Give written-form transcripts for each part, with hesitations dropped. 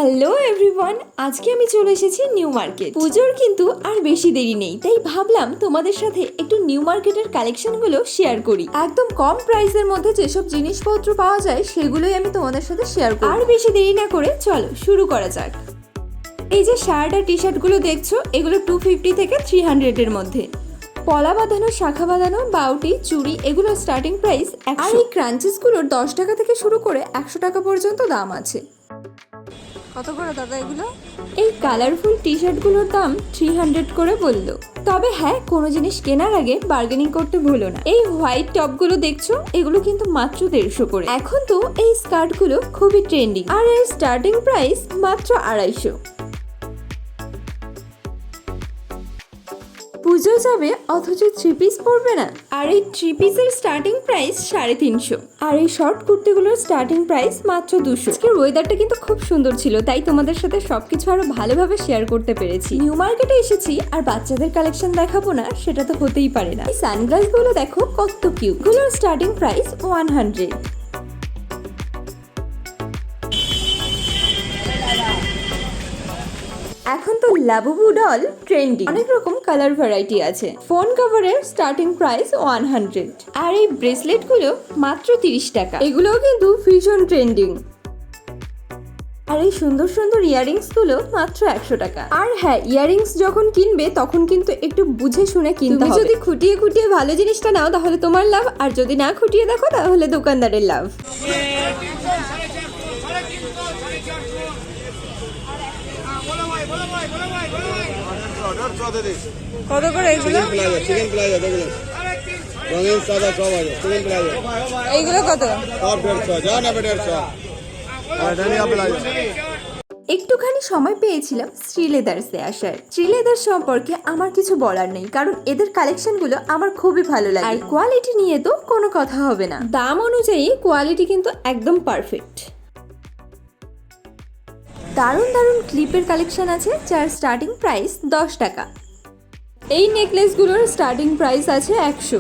Hello everyone, আজকে আমি চলে এসেছি নিউ মার্কেট। পুজোর কিন্তু আর বেশি দেরি নেই, তাই ভাবলাম তোমাদের সাথে একটু নিউ মার্কেটের কালেকশনগুলো শেয়ার করি। একদম কম প্রাইসের মধ্যে যেসব জিনিসপত্র পাওয়া যায় সেগুলোই আমি তোমাদের সাথে শেয়ার করি। আর বেশি দেরি না করে চলো শুরু করা যাক। এই যে শার্ট আর টি শার্টগুলো দেখছো, এগুলো 250 থেকে 300 এর মধ্যে। পলা বাঁধানো, শাখা বাঁধানো, বাউটি, চুড়ি, এগুলো স্টার্টিং প্রাইস 100। আর এই ক্রাঞ্চেসগুলোর 10 টাকা থেকে শুরু করে 100 টাকা পর্যন্ত দাম আছে। কত করে দাদা এগুলো? এই কালারফুল টি শার্টগুলোর দাম 300 করে বললো। তবে হ্যাঁ, কোনো জিনিস কেনার আগে বার্গেনিং করতে ভুলো না। এই হোয়াইট টপগুলো দেখছো, এগুলো কিন্তু মাত্র 150 করে। এখন তো এই স্কার্টগুলো খুবই ট্রেন্ডিং, আর এর স্টার্টিং প্রাইস মাত্র 250। পুজো যাবে অথচ 3 পিস পরবে না, আর এই 3 পিসের স্টার্টিং প্রাইস 350। আর এই শর্ট কুর্তিগুলোর স্টার্টিং প্রাইস মাত্র 200। আজকের ওয়েদারটা কিন্তু খুব সুন্দর ছিল, তাই তোমাদের সাথে সবকিছু আরো ভালোভাবে শেয়ার করতে পেরেছি। নিউ মার্কেটে এসেছি আর বাচ্চাদের কালেকশন দেখাবো না, সেটা তো হতেই পারে না। এই সানগ্লাস গুলো দেখো কত কিউট। গুলোর স্টার্টিং প্রাইস 100। এখন তো লাবুবু ডল ট্রেন্ডিং, অনেক রকম কালার ভ্যারাইটি আছে। ফোন কভারের স্টার্টিং প্রাইস 100। আর এই ব্রেসলেট গুলো মাত্র 30 টাকা। এগুলোও কিন্তু ভীষণ ট্রেন্ডিং। আর এই সুন্দর সুন্দর ইয়ারিংস গুলো মাত্র 100 টাকা। আর হ্যাঁ, ইয়ারিংস যখন কিনবে তখন কিন্তু একটু বুঝে শুনে কিনতে হবে। যদি খুঁটিয়ে খুঁটিয়ে ভালো জিনিসটা নাও তাহলে তোমার লাভ, আর যদি না খুঁটিয়ে দেখো তাহলে দোকানদারের লাভ। কত করে এগুলো? চিকেন প্লাজা দেখুন, রঙিন সাদা সব আছে। চিকেন প্লাজা এইগুলো কত? সব 150, যা নেবে 150। আর ধনিয়া প্লাজা। একটুখানি সময় পেয়েছিলাম শ্রী লেদার্সে আসার। শ্রী লেদার্স সম্পর্কে আমার কিছু বলার নেই, কারণ এদের কালেকশনগুলো আমার খুবই ভালো লাগে। আর কোয়ালিটি নিয়ে তো কোনো কথা হবে না। দাম অনুযায়ী কোয়ালিটি কিন্তু একদম পারফেক্ট। দারুণ দারুণ ক্লিপের কালেকশন আছে, যার স্টার্টিং প্রাইস 10 টাকা। এই নেকলেসগুলোর স্টার্টিং প্রাইস আছে 100।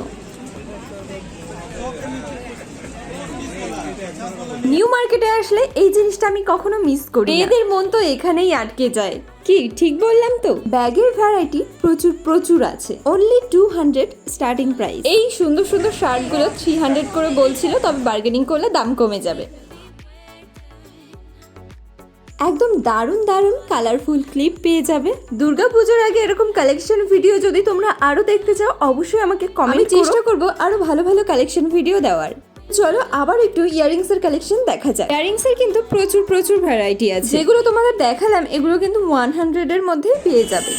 নিউ মার্কেটে আসলে এই জিনিসটা আমি কখনো মিস করি না। এদের মন তো এখানেই আটকে যায়। কি ঠিক বললাম তো? ব্যাগের ভ্যারাইটি প্রচুর প্রচুর আছে। Only 200 starting price. এই সুন্দর সুন্দর শার্টগুলো 300 করে বলছিল, তবে বার্গেনিং করলে দাম কমে যাবে। একদম দারুণ দারুণ কালারফুল ক্লিপ পেয়ে যাবে। দুর্গাপূজার আগে এরকম কালেকশন ভিডিও যদি তোমরা আরো দেখতে চাও, অবশ্যই আমাকে কমেন্ট করো। চেষ্টা করব আরো ভালো ভালো কালেকশন ভিডিও দেওয়ার। চলো আবার একটু ইয়ারিংস এর কালেকশন দেখা যায়। ইয়ারিংস এর কিন্তু প্রচুর প্রচুর ভ্যারাইটি আছে। যেগুলো তোমাদের দেখালাম এগুলো কিন্তু 100 এর মধ্যে পেয়ে যাবে।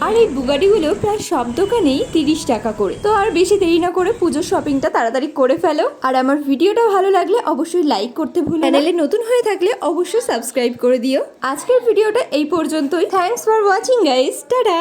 আর এই বুগাটিগুলো প্রায় সব দোকানেই 30 টাকা করে। তো আর বেশি দেরি না করে পুজোর শপিংটা তাড়াতাড়ি করে ফেলো। আর আমার ভিডিওটা ভালো লাগলে অবশ্যই লাইক করতে ভুলো না। চ্যানেলে নতুন হয়ে থাকলে অবশ্যই সাবস্ক্রাইব করে দিও। আজকের ভিডিওটা এই পর্যন্তই। Thanks for watching guys, tata.